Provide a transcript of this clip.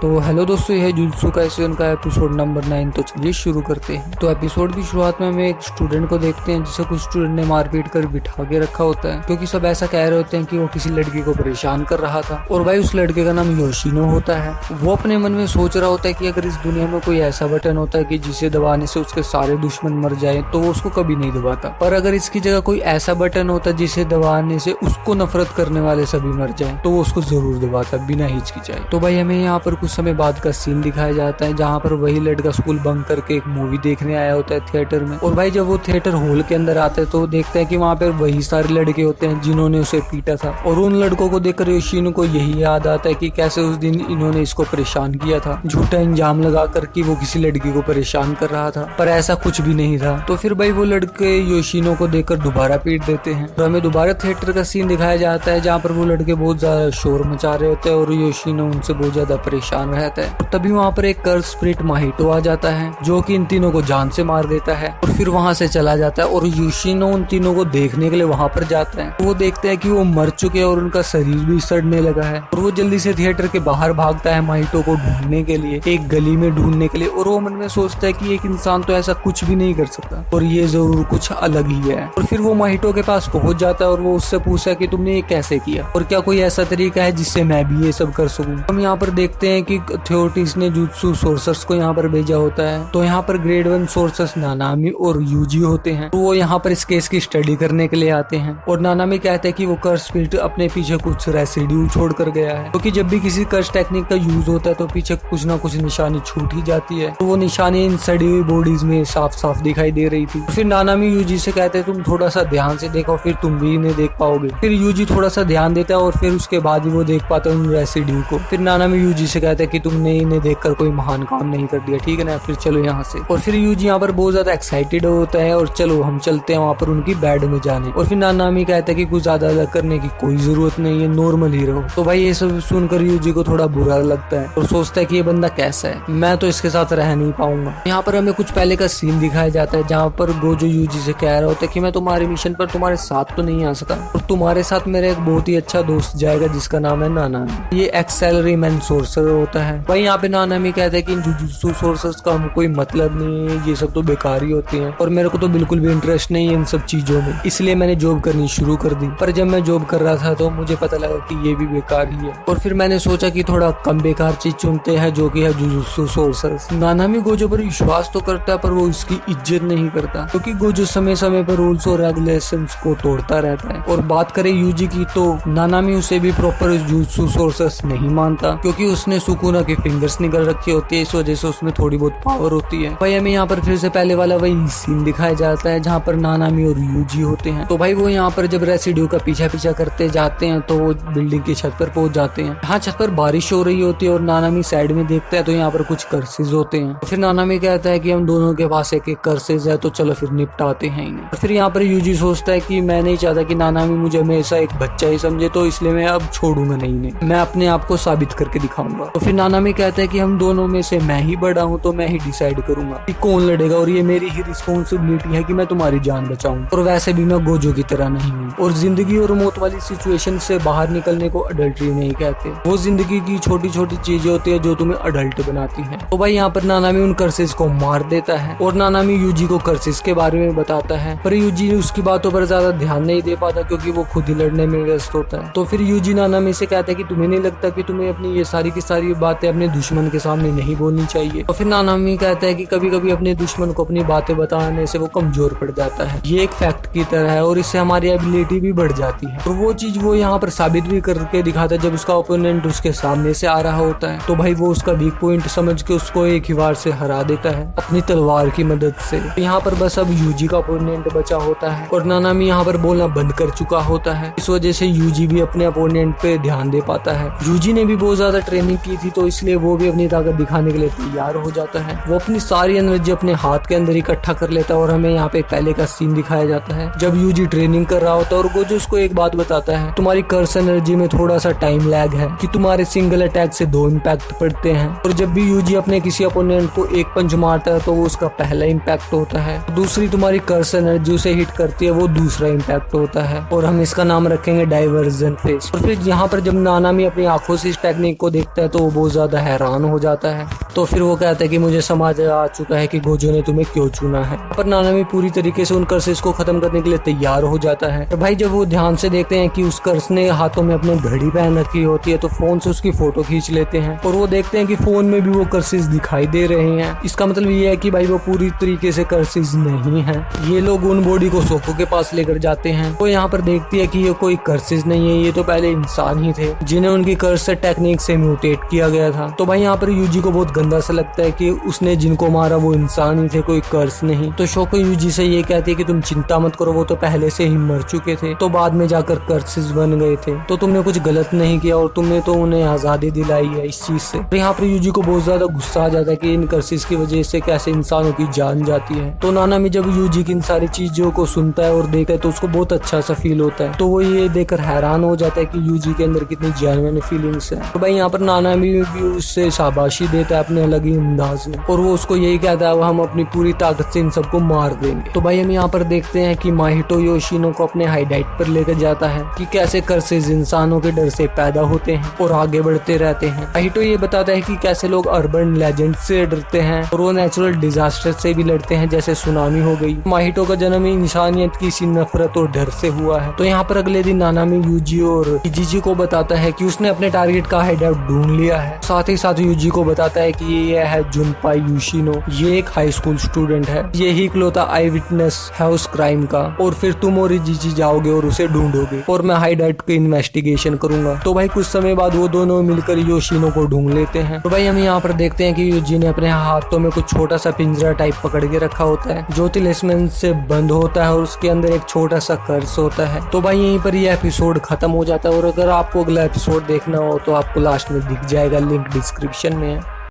तो हेलो दोस्तों, यह है जुजुत्सु काइसेन का एपिसोड नंबर 9। तो चलिए शुरू करते हैं। तो एपिसोड की शुरुआत में हमें एक स्टूडेंट को देखते हैं जिसे कुछ स्टूडेंट ने मारपीट कर बिठा के रखा होता है, क्योंकि सब ऐसा कह रहे होते हैं कि वो किसी लड़की को परेशान कर रहा था। और भाई उस लड़के का नाम योशिनो होता है। वो अपने मन में सोच रहा होता है कि अगर इस दुनिया में कोई ऐसा बटन होता है कि जिसे दबाने से उसके सारे दुश्मन मर जाए तो वो उसको कभी नहीं दबाता। पर अगर इसकी जगह कोई ऐसा बटन होता जिसे दबाने से उसको नफरत करने वाले सभी मर जाए तो वो उसको जरूर दबाता बिना हिचकिचाए। तो भाई हमें यहाँ पर कुछ समय बाद का सीन दिखाया जाता है जहाँ पर वही लड़का स्कूल बंक करके एक मूवी देखने आया होता है थिएटर में। और भाई जब वो थिएटर हॉल के अंदर आता है तो देखता है कि वहाँ पर वही सारे लड़के होते हैं जिन्होंने उसे पीटा था। और उन लड़कों को देखकर योशिनो को यही याद आता है कि कैसे उस दिन इन्होंने इसको परेशान किया था, झूठा इंजाम लगा कर कि वो किसी लड़की को परेशान कर रहा था, पर ऐसा कुछ भी नहीं था। तो फिर भाई वो लड़के योशिनो को देखकर दोबारा पीट देते हैं। तो हमें दोबारा थिएटर का सीन दिखाया जाता है जहाँ पर वो लड़के बहुत ज्यादा शोर मचा रहे होते हैं और योशिनो उनसे बहुत ज्यादा परेशान रहता है। और तभी वहाँ पर एक कर्स स्पिरिट माहितो आ जाता है जो कि इन तीनों को जान से मार देता है और फिर वहाँ से चला जाता है। और योशिनो उन तीनों को देखने के लिए वहाँ पर जाता है। तो वो देखते हैं कि वो मर चुके हैं और उनका शरीर भी सड़ने लगा है। और वो जल्दी से थिएटर के बाहर भागता है माहितो को ढूंढने के लिए, एक गली में ढूंढने के लिए। और वो मन में सोचता है कि एक इंसान तो ऐसा कुछ भी नहीं कर सकता और ये जरूर कुछ अलग ही है। और फिर वो माहितो के पास पहुंच जाता है और वो उससे पूछता है कि तुमने ये कैसे किया और क्या कोई ऐसा तरीका है जिससे मैं भी ये सब कर सकूं। हम यहाँ पर देखते हैं कि थ्योटिस ने जुत्सु सोर्सर्स को यहाँ पर भेजा होता है। तो यहाँ पर ग्रेड 1 सोर्सर्स नानामी और यूजी होते हैं। तो वो यहाँ पर इस केस की स्टडी करने के लिए आते हैं। और नानामी कहते हैं कि वो कर्स स्पिरिट अपने पीछे कुछ रेसिड्यू छोड़ कर गया है, क्योंकि जब भी किसी कर्स टेक्निक का यूज होता है तो पीछे कुछ ना कुछ निशानी छूट ही जाती है। तो वो निशानी इन सड़ी हुई बॉडीज में साफ साफ दिखाई दे रही थी। फिर नानामी यूजी से कहते हैं तुम थोड़ा सा ध्यान से देखो, फिर तुम भी इन्हें देख पाओगे। फिर यूजी थोड़ा सा ध्यान देता है और फिर उसके बाद ही वो देख पाता है उन रेसिड्यू को। फिर नानामी यूजी से कहता है कि तुमने इन्हें देखकर कोई महान काम नहीं कर दिया, ठीक है ना, फिर चलो यहाँ से। और फिर यूजी यहाँ पर बहुत ज्यादा एक्साइटेड होता है और चलो हम चलते हैं वहाँ पर उनकी बेड में जाने। और फिर नानामी कहता है कि कुछ ज्यादा अलग करने की कोई जरूरत नहीं है, नॉर्मल ही रहो। तो भाई ये सब सुनकर यूजी को थोड़ा बुरा लगता है और सोचता है कि ये बंदा कैसा है, मैं तो इसके साथ रह नहीं पाऊंगा। यहाँ पर हमें कुछ पहले का सीन दिखाया जाता है जहाँ पर गोजो यूजी से कह रहा होता है कि मैं तुम्हारे मिशन पर तुम्हारे साथ तो नहीं आ सकता और तुम्हारे साथ मेरा एक बहुत ही अच्छा दोस्त जाएगा जिसका नाम है नानामी। ये एक्सेलरी मैन सोर्सर होता है। भाई यहाँ पे नानामी कहता है कि जुजुत्सु सोर्सर्स का हमको कोई मतलब नहीं है, ये सब तो बेकार ही होती हैं और मेरे को तो बिल्कुल भी इंटरेस्ट नहीं है इन सब चीजों में, इसलिए मैंने जॉब करनी शुरू कर दी। पर जब मैं जॉब कर रहा था तो मुझे पता लगा कि ये भी बेकार ही है और फिर मैंने सोचा कि थोड़ा कम बेकार चीज चुनते हैं जो कि है जुजुत्सु सोर्सर्स। नानामी गोजो पर विश्वास तो करता है पर वो इसकी इज्जत नहीं करता, क्योंकि गोजो समय समय पर रूल्स और रेगुलेशंस को तोड़ता रहता है। और बात करें यूजी की तो नानामी उसे भी प्रॉपर जुजुत्सु सोर्सर्स नहीं मानता, क्योंकि उसने सुकुना के फिंगर्स निकल रखी होती है, इस वजह से उसमें थोड़ी बहुत पावर होती है। भाई हमें यहाँ पर फिर से पहले वाला वही सीन दिखाया जाता है जहाँ पर नानामी और यूजी होते हैं। तो भाई वो यहाँ पर जब रेसिड्यू का पीछा करते जाते हैं तो वो बिल्डिंग की छत पर पहुंच जाते हैं। यहाँ छत पर बारिश हो रही होती है और नानामी साइड में देखता है तो यहाँ पर कुछ कर्सेज होते हैं। फिर नानामी कहता है कि हम दोनों के पास एक एक कर्सेज है तो चलो फिर निपटाते हैं इन्हें। फिर यहाँ पर यूजी सोचता है कि मैं नहीं चाहता कि नानामी मुझे हमेशा एक बच्चा ही समझे, तो इसलिए मैं अब छोड़ूंगा नहीं इन्हें, मैं अपने आप को साबित करके दिखाऊंगा। तो फिर नानामी कहता है कि हम दोनों में से मैं ही बड़ा हूँ तो मैं ही डिसाइड करूंगा कि कौन लड़ेगा और ये मेरी ही रिस्पॉन्सिबिलिटी है कि मैं तुम्हारी जान बचाऊं। और वैसे भी मैं गोजो की तरह नहीं हूँ और जिंदगी और मौत वाली सिचुएशन से बाहर निकलने को अडल्ट्री नहीं कहते, वो जिंदगी की छोटी छोटी चीजें होती है जो तुम्हें अडल्ट बनाती हैं। तो भाई यहाँ पर नानामी उन कर्सेस को मार देता है और नानामी यूजी को कर्सेस के बारे में बताता है, पर यूजी उसकी बातों पर ज्यादा ध्यान नहीं दे पाता क्योंकि वो खुद ही लड़ने में व्यस्त होता है। तो फिर यूजी नानामी से कहता है कि तुम्हें नहीं लगता कि तुम्हें अपनी ये सारी की सारी बातें अपने दुश्मन के सामने नहीं बोलनी चाहिए। तो फिर नानामी कहता है कि कभी कभी अपने दुश्मन को अपनी बातें बताने से वो कमजोर पड़ जाता है, ये एक फैक्ट की तरह है और इससे हमारी एबिलिटी भी बढ़ जाती है। और वो चीज वो यहाँ पर साबित भी करके दिखाता है जब उसका ओपोनेंट उसके सामने से आ रहा होता है। तो भाई वो उसका वीक पॉइंट समझ के उसको एक ही वार से हरा देता है अपनी तलवार की मदद से। यहाँ पर बस अब यूजी का ओपोनेंट बचा होता है और नानामी यहाँ पर बोलना बंद कर चुका होता है, इस वजह से यूजी भी अपने अपोनेंट पे ध्यान दे पाता है। यूजी ने भी बहुत ज्यादा ट्रेनिंग की थी तो इसलिए वो भी अपनी ताकत दिखाने के लिए तैयार हो जाता है। वो अपनी सारी एनर्जी अपने हाथ के अंदर इकट्ठा कर लेता है और हमें यहाँ पे पहले का सीन दिखाया जाता है जब यूजी ट्रेनिंग कर रहा होता है और गोजो उसको एक बात बताता है, तुम्हारी कर्स एनर्जी में थोड़ा सा टाइम लैग है कि तुम्हारे सिंगल अटैक से 2 इम्पैक्ट पड़ते हैं। और जब भी यूजी अपने किसी अपोनेंट को एक पंच मारता है तो वो उसका पहला इम्पैक्ट होता है, दूसरी तुम्हारी कर्स एनर्जी उसे हिट करती है वो दूसरा इम्पैक्ट होता है और हम इसका नाम रखेंगे डाइवर्जन फेस। और फिर यहाँ पर जब नानामी अपनी आंखों से इस टेक्निक को देखता है तो वो बहुत ज्यादा हैरान हो जाता है। तो फिर वो कहता है कि मुझे समझ आ चुका है कि गोजो ने तुम्हें क्यों चुना है। पर नानामी पूरी तरीके से उन कर्सेस को खत्म करने के लिए तैयार हो जाता है। तो भाई जब वो ध्यान से देखते हैं कि उस कर्स ने हाथों में अपने घड़ी पहन रखी होती है तो फोन से उसकी फोटो खींच लेते हैं और वो देखते हैं कि फोन में भी वो कर्सेस दिखाई दे रहे हैं। इसका मतलब ये है कि भाई वो पूरी तरीके से कर्सेस नहीं है। ये लोग उन बॉडी को सोको के पास लेकर जाते हैं। वो यहाँ पर देखती है कि ये कोई कर्सेस नहीं है, ये तो पहले इंसान ही थे जिन्हें उनकी कर्स टेक्निक से म्यूटेट किया गया था। तो भाई यहाँ पर यूजी को बहुत गंदा सा लगता है कि उसने जिनको मारा वो इंसान ही थे, कोई कर्स नहीं। तो शोको यूजी से ये कहती है कि तुम चिंता मत करो, वो तो पहले से ही मर चुके थे, तो बाद में जाकर कर्सेस बन गए थे, तो तुमने कुछ गलत नहीं किया और तुमने तो उन्हें आजादी दिलाई है इस चीज से। तो यहाँ पर यूजी को बहुत ज्यादा गुस्सा आ जाता है कि इन कर्सेस की वजह से कैसे इंसानों की जान जाती है। तो नानामी जब यूजी की इन सारी चीजों को सुनता है और देखता है तो उसको बहुत अच्छा सा फील होता है। तो वो ये देखकर हैरान हो जाता है कि यूजी के अंदर कितनी जेन्युइन फीलिंग्स है। तो भाई यहाँ पर नानामी भी उससे शाबाशी देता है अपने अलग ही अंदाज में और वो उसको यही कहता है हम अपनी पूरी ताकत से इन सबको मार देंगे। तो भाई हम यहाँ पर देखते हैं कि माहितो योशिनो को अपने हाईडाइट पर लेकर जाता है कि कैसे कर्सेस इंसानों के डर से पैदा होते हैं और आगे बढ़ते रहते हैं। माहितो ये बताता है कि कैसे लोग अर्बन लेजेंड से डरते हैं और वो नेचुरल डिजास्टर से भी लड़ते हैं जैसे सुनामी हो गई। माहितो का जन्म इंसानियत की इसी नफरत और डर से हुआ है। तो यहाँ पर अगले दिन नानामी यूजी और इजिजी को बताता है कि उसने अपने टारगेट का हाइडआउट ढूंढ लिया है। साथ ही साथ यूजी को बताता है कि ये है जुनपाई योशिनो, ये एक हाई स्कूल स्टूडेंट है, ये ही इकलौता आई विटनेस है उस क्राइम का, और फिर तुम और इजिजी जाओगे और उसे ढूंढोगे और मैं हाइडआउट की इन्वेस्टिगेशन करूंगा। तो भाई कुछ समय बाद वो दोनों मिलकर योशिनो को ढूंढ लेते हैं। तो भाई हम यहाँ पर देखते हैं कि यूजी ने अपने हाथों में कुछ छोटा सा पिंजरा टाइप पकड़ के रखा होता है जो तिलिस्मन से बंद होता है और उसके अंदर एक छोटा सा कर्स होता है। तो भाई यहीं पर ये एपिसोड खत्म हो जाता है और अगर आपको अगला एपिसोड देखना हो तो आपको लास्ट में दिख जाएगा, लिंक डिस्क्रिप्शन में है।